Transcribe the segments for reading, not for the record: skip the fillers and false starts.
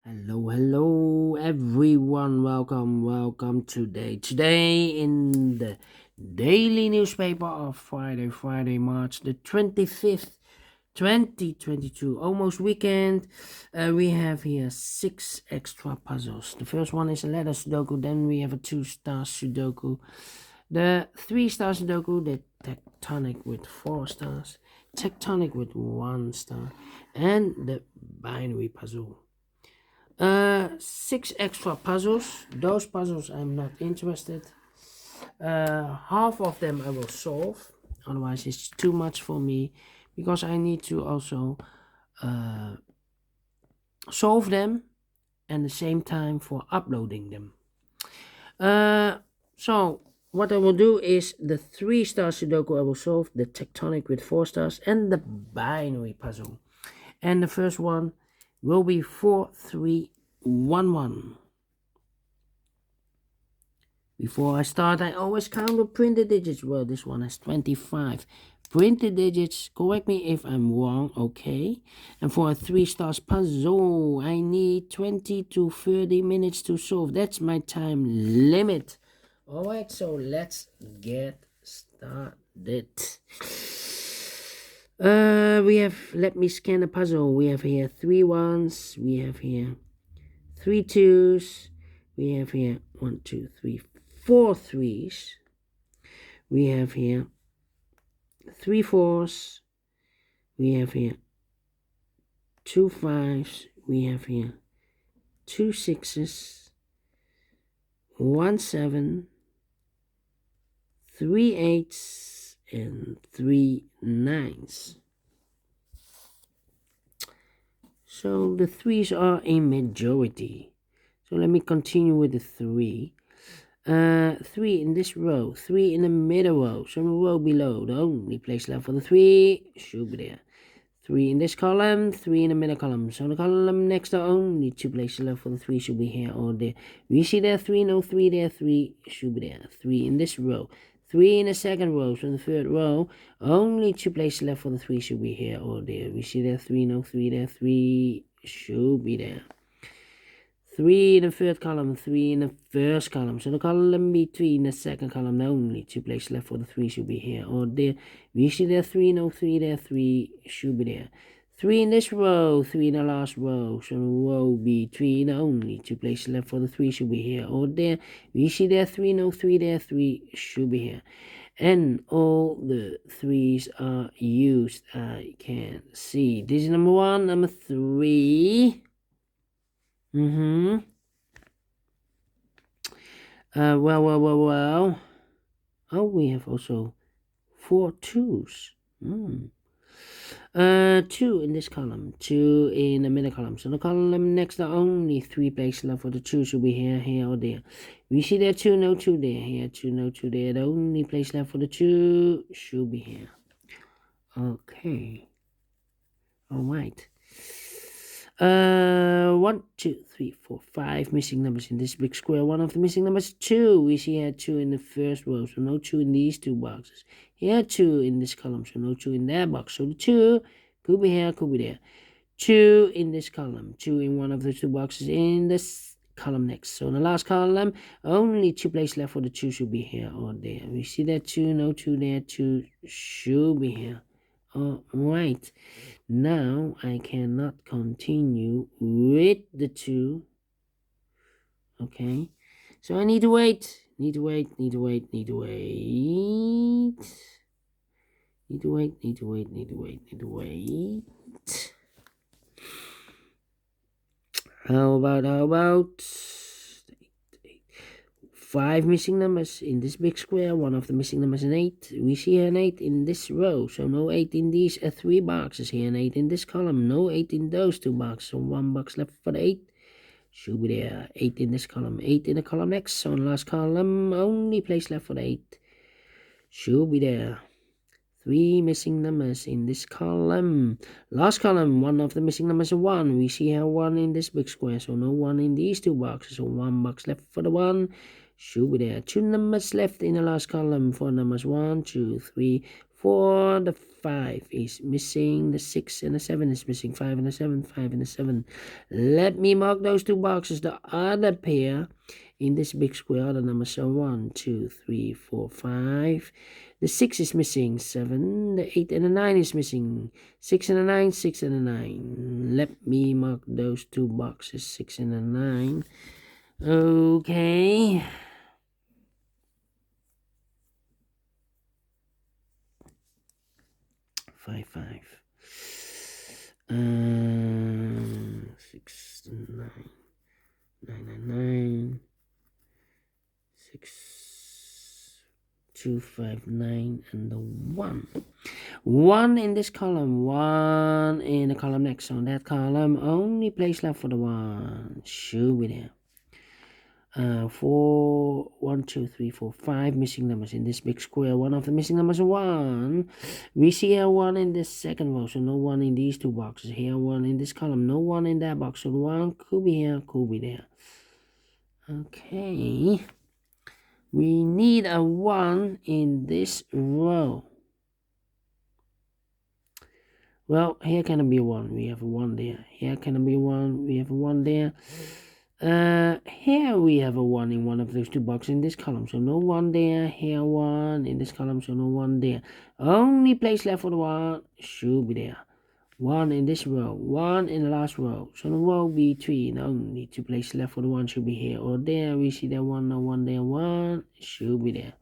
Hello everyone. Welcome today in the daily newspaper of Friday, March the 25th, 2022, almost weekend. We have here 6 extra puzzles. The first one is a letter Sudoku, then we have a 2-star Sudoku, the 3-star Sudoku, the tectonic with 4 stars, tectonic with 1 star, and the binary puzzle. 6 extra puzzles. Those puzzles I'm not interested. Half of them I will solve, otherwise it's too much for me, because I need to also solve them and the same time for uploading them. So what I will do is the 3-star Sudoku I will solve, the tectonic with 4 stars, and the binary puzzle. And the first one will be 4311. Before I start, I always count the printed digits. Well, this one has 25 printed digits. Correct me if I'm wrong, okay? And for a 3-star puzzle, I need 20 to 30 minutes to solve. That's my time limit. Alright, so let's get started. We have, let me scan the puzzle. We have here 3 ones, we have here 3 twos, we have here 1, 2, 3, 4 threes, we have here 3 fours, we have here 2 fives, we have here 2 sixes, 1 7, 3 eights, and 3 nines. So the 3s are a majority. So let me continue with the 3. 3 in this row, 3 in the middle row, so the row below, the only place left for the 3 should be there. 3 in this column, 3 in the middle column, so the column next to only 2 places left for the 3 should be here or there. We see there 3, no 3 there, 3 should be there. 3 in this row, 3 in the second row, so in the third row, only 2 places left for the 3 should be here or there. We see there 3, no 3 there, 3 should be there. 3 in the third column, 3 in the first column, so the column between the second column, only 2 places left for the 3 should be here or there. We see there 3, no 3 there, 3 should be there. 3 in this row, 3 in the last row, so the row between only 2 places left for the 3 should be here or there. We see there 3, no 3 there, 3 should be here. And all the 3s are used, I can see. This is number 1, number 3. Well. Oh, we have also 4 twos. 2 in this column, 2 in the middle column. So the column next to only 3 places left for the 2 should be here, or there. We see there 2, no 2 there. Here 2, no 2 there. The only place left for the 2 should be here. Okay. Alright. 1, 2, 3, 4, 5 missing numbers in this big square. One of the missing numbers is 2. We see here 2 in the first row, so no 2 in these 2 boxes. Here 2 in this column, so no 2 in that box. So the 2 could be here, could be there. 2 in this column, 2 in one of the 2 boxes in this column next. So in the last column, only 2 places left for the 2 should be here or there. We see that 2, no 2 there, 2 should be here. Alright, now I cannot continue with the 2. Okay, so I need to wait. Need to wait. How about 5 missing numbers in this big square. One of the missing numbers is an 8. We see an 8 in this row, so no 8 in these 3 boxes. Here an 8 in this column, no 8 in those 2 boxes. So 1 box left for the 8 should be there. 8 in this column, 8 in the column next. So in the last column, only place left for the 8 should be there. 3 missing numbers in this column. Last column, one of the missing numbers is 1. We see here 1 in this big square, so no 1 in these 2 boxes. So 1 box left for the 1 should be there. 2 numbers left in the last column. 4 numbers, 1, 2, 3, 4. The 5 is missing, the 6 and the 7 is missing, 5 and the 7, 5 and the 7. Let me mark those two boxes. The other pair in this big square are the numbers 1, 2, 3, 4, 5. The 6 is missing, 7, the 8 and the 9 is missing, 6 and the 9, 6 and the 9. Let me mark those two boxes, 6 and the 9. Okay. Five. 6, 9, 9, 6, 2, 5, 9, and the 1. 1 in this column, 1 in the column next. On that column, only place left for the 1. Should be there. 4, 1, 2, 3, 4, 5 missing numbers in this big square. One of the missing numbers is 1. We see a 1 in this second row, so no 1 in these two boxes. Here 1 in this column, no 1 in that box. So the 1 could be here, could be there. Okay. We need a 1 in this row. Well, here can be 1. We have a 1 there. Here can be 1. We have a 1 there. Here we have a 1 in one of those two boxes in this column, so no 1 there. Here 1 in this column, so no 1 there. Only place left for the 1 should be there. 1 in this row, 1 in the last row, so the row between only 2 places left for the 1 should be here or there. We see that 1, no 1 there, 1 should be there.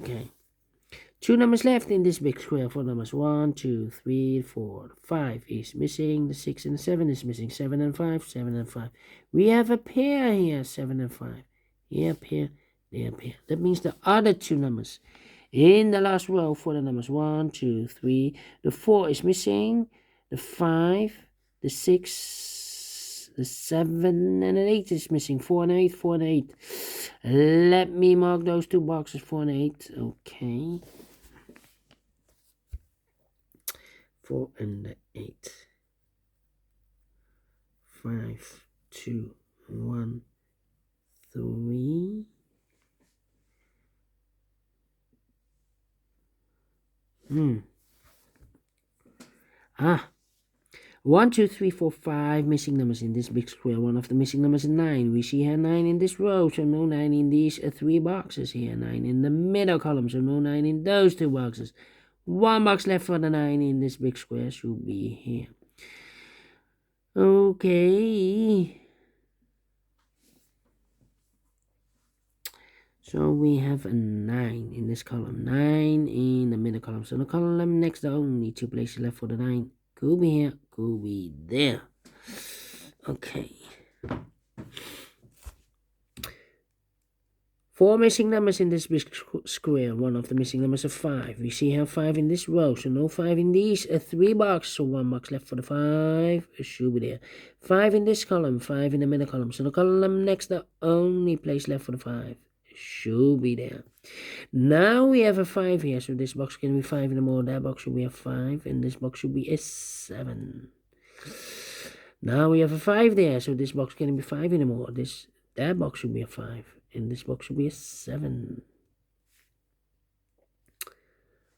Okay. 2 numbers left in this big square. 4 numbers, 1, 2, 3, 4. 5 is missing. The 6 and the 7 is missing. 7 and 5, 7 and 5. We have a pair here, 7 and 5. Here a pair, there a pair. That means the other 2 numbers in the last row for the numbers 1, 2, 3. The 4 is missing. The 5, the 6, the 7 and the 8 is missing. 4 and 8, 4 and 8. Let me mark those 2 boxes, 4 and 8. Okay. 4 and 8. 5, 2, 1, 3. 1, 2, 3, 4, 5 missing numbers in this big square. One of the missing numbers is 9. We see here 9 in this row, so no 9 in these 3 boxes here. 9 in the middle column, so no 9 in those 2 boxes. 1 box left for the 9 in this big square should be here. Okay. So we have a 9 in this column. 9 in the middle column. So the column next, the only 2 places left for the 9. Could be here, could be there. Okay. 4 missing numbers in this big square. One of the missing numbers is 5. We see here 5 in this row, so no 5 in these 3 boxes. So 1 box left for the 5. It should be there. 5 in this column, 5 in the middle column. So the column next, the only place left for the 5. It should be there. Now we have a 5 here, so this box can be 5 in the more. That box should be a 5, and this box should be a 7. Now we have a 5 there, so this box can be 5 in the more. That box should be a 5. And this box should be a 7.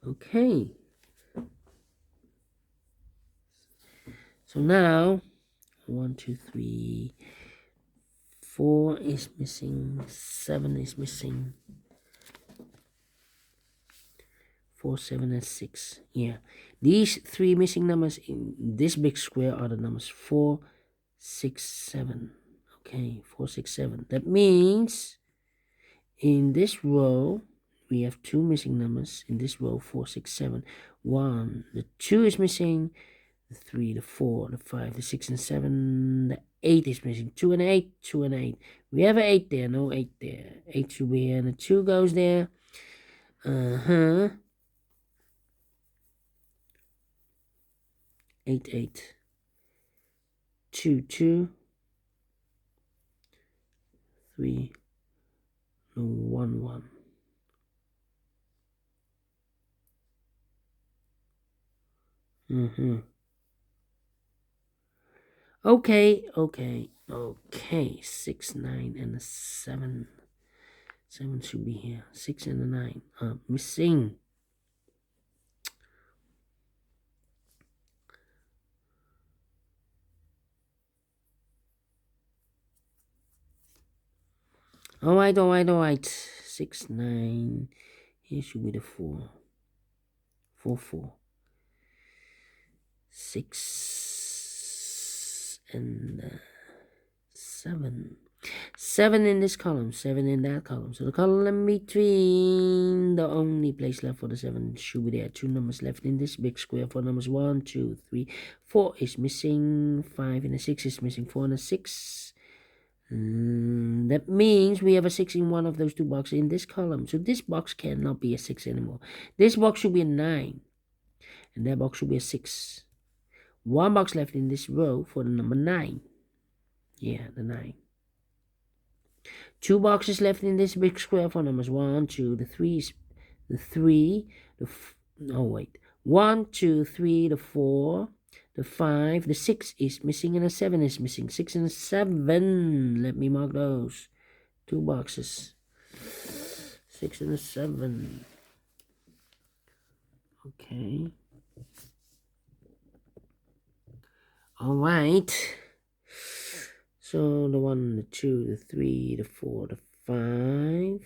Okay. So now, 1, 2, 3, 4 is missing, 7 is missing. 4, 7, and 6. Yeah. These 3 missing numbers in this big square are the numbers 4, 6, 7. Okay, 4, 6, 7. That means in this row, we have 2 missing numbers. In this row, 4, 6, 7. 1, the 2 is missing. The 3, the 4, the 5, the 6, and 7. The 8 is missing. 2 and 8, 2 and 8. We have an 8 there, no 8 there. 8 should be here, and the 2 goes there. 8, 8. 2, 2. 3. 1, 1. Okay. 6, 9, and a 7. 7 should be here. 6 and a 9 are missing. Alright. 6, 9. Here should be the 4. 4, 4. 6 and 7. 7 in this column, 7 in that column. So the column between, the only place left for the 7 should be there. 2 numbers left in this big square. 4 numbers 1, 2, 3, 4 is missing. 5 and a 6 is missing. 4 and a 6. That means we have a 6 in one of those two boxes in this column. So this box cannot be a 6 anymore. This box should be a 9. And that box should be a 6. One box left in this row for the number 9. Yeah, the 9. 2 boxes left in this big square for numbers 1, 2, the 3, the 3, the 1, 2, 3, the 4, the 5, the 6 is missing, and the 7 is missing. 6 and 7. Let me mark those. 2 boxes. 6 and 7. Okay. Alright. So the 1, the 2, the 3, the 4, the 5.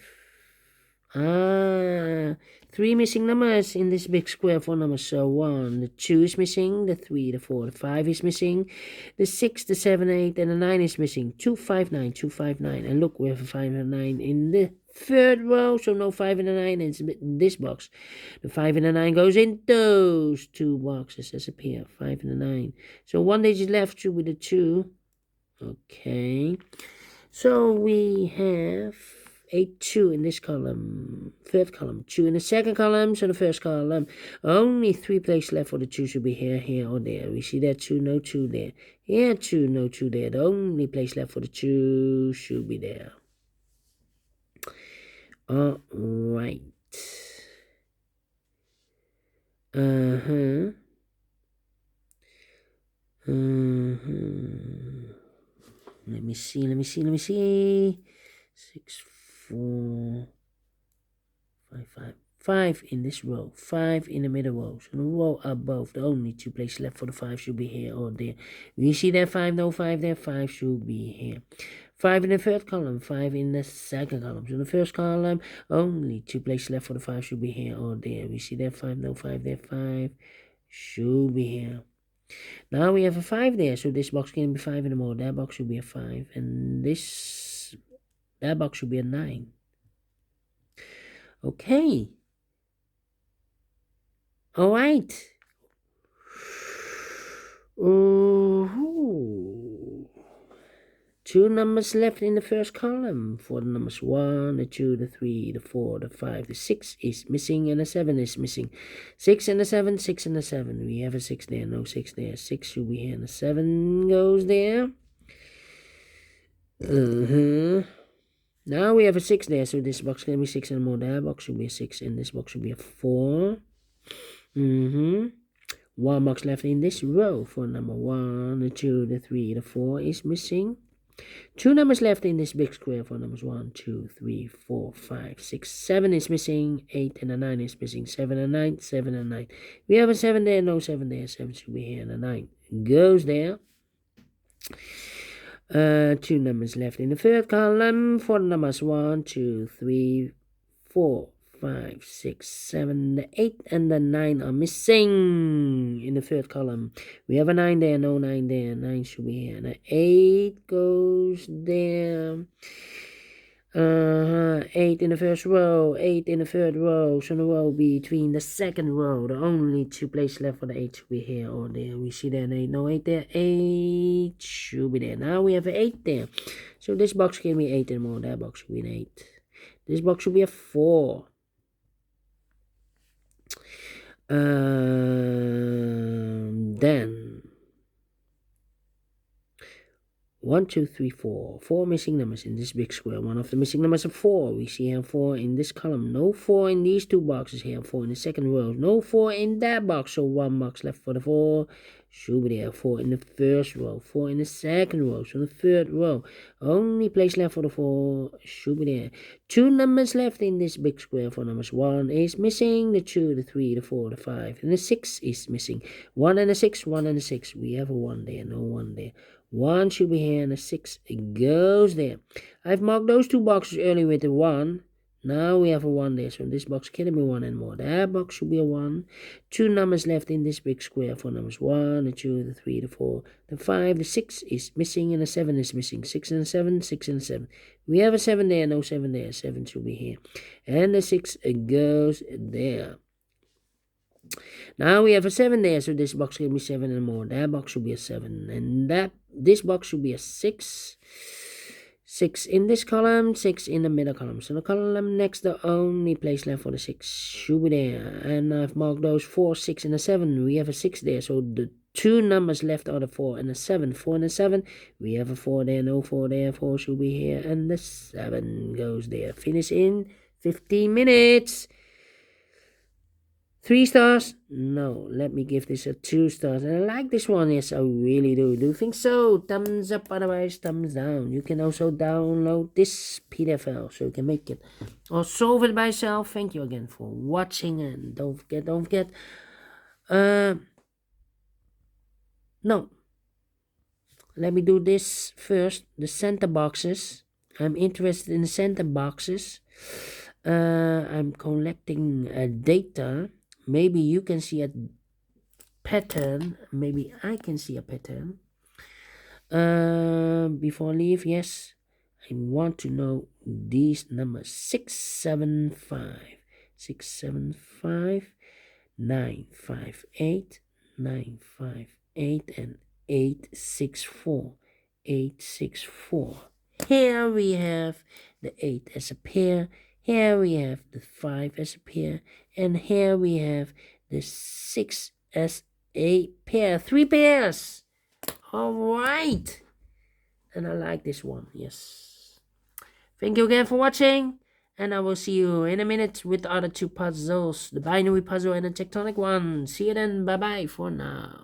3 missing numbers in this big square for numbers. So 1, the 2 is missing, the 3, the 4, the 5 is missing, the 6, the 7, 8, and the 9 is missing. 2, 5, 9, 2, 5, 9. And look, we have a 5 and a 9 in the third row, so no 5 and a 9 in this box. The 5 and a 9 goes in those 2 boxes as a pair. 5 and a 9. So 1 digit left should be the 2. Okay. So we have 8, 2 in this column, third column, 2 in the second column, so the first column, only 3 places left for the 2 should be here, or there. We see that 2, no 2 there. Here, 2, no 2 there. The only place left for the 2 should be there. Alright. Let me see. 6, 4, 5, 5. 5 in this row. 5 in the middle row. So the row above, the only 2 places left for the 5 should be here or there. We see that 5, no 5 there. 5 should be here. 5 in the third column. 5 in the second column. So the first column, only 2 places left for the 5 should be here or there. We see that 5, no 5 there. 5 should be here. Now we have a 5 there, so this box can be 5 anymore. That box should be a 5, and that box should be a 9. Okay. Alright. 2 numbers left in the first column. For the numbers 1, the 2, the 3, the 4, the 5, the 6 is missing, and the 7 is missing. 6 and the 7, 6 and the 7. We have a 6 there, no 6 there. 6 should be here, and the 7 goes there. Now we have a 6 there, so this box can be 6 and more. That box should be a 6, and this box should be a 4. 1 box left in this row. For number 1, the 2, the 3, the 4 is missing. 2 numbers left in this big square for numbers 1, 2, 3, 4, 5, 6, 7 is missing. 8 and a 9 is missing. 7 and 9, 7 and 9. We have a 7 there, no 7 there. 7 should be here, and a 9 goes there. 2 numbers left in the third column for numbers 1, 2, 3, 4, 5, 6, 7, the 8 and the 9 are missing in the third column. We have a 9 there, no 9 there. 9 should be here. The 8 goes there. 8 in the first row, 8 in the third row. So the row between the second row, the only 2 places left for the 8 should be here or there. We see that 8, no 8 there. 8 should be there. Now we have an 8 there. So this box can be 8 and more. That box should be an 8. This box should be a 4. Then 1, 2, 3, 4. 4 missing numbers in this big square. One of the missing numbers is 4. We see here 4 in this column. No 4 in these 2 boxes here. 4 in the second row. No 4 in that box. So 1 box left for the 4. Should be there. 4 in the first row. 4 in the second row. So the third row. Only place left for the 4. Should be there. 2 numbers left in this big square for numbers. 1 is missing. The 2, the 3, the 4, the 5. And the 6 is missing. 1 and a 6. 1 and a 6. We have a 1 there. No 1 there. 1 should be here, and a 6 goes there. I've marked those 2 boxes earlier with a 1. Now we have a 1 there, so in this box can be 1 and more. That box should be a 1. 2 numbers left in this big square. 4 numbers: 1, the 2, the 3, the 4, the 5, the 6 is missing, and the 7 is missing. 6 and a 7, 6 and a 7. We have a 7 there, no 7 there. 7 should be here, and the 6 goes there. Now we have a 7 there, so this box can be 7 and more. That box should be a 7, and this box should be a 6. 6 in this column, 6 in the middle column. So the column next, the only place left for the 6 should be there. And I've marked those 4, 6, and a 7. We have a 6 there, so the 2 numbers left are the 4 and the 7. 4 and a 7. We have a 4 there, no 4 there. 4 should be here, and the 7 goes there. Finish in 15 minutes. 3 stars? No, let me give this a 2 stars. And I like this one, yes, I really do. Do you think so? Thumbs up, otherwise thumbs down. You can also download this PDF file so you can make it or solve it by yourself. Thank you again for watching, and don't forget. No. Let me do this first. The center boxes. I'm interested in the center boxes. I'm collecting data. Maybe you can see a pattern. Maybe I can see a pattern. Before I leave, yes, I want to know these numbers: 675, 675, 958, 958, and 864, 864. Here we have the 8 as a pair. Here we have the 5 as a pair, and here we have the 6 as a pair. 3 pairs. All right. And I like this one. Yes. Thank you again for watching, and I will see you in a minute with the other 2 puzzles, the binary puzzle and the tectonic one. See you then. Bye-bye for now.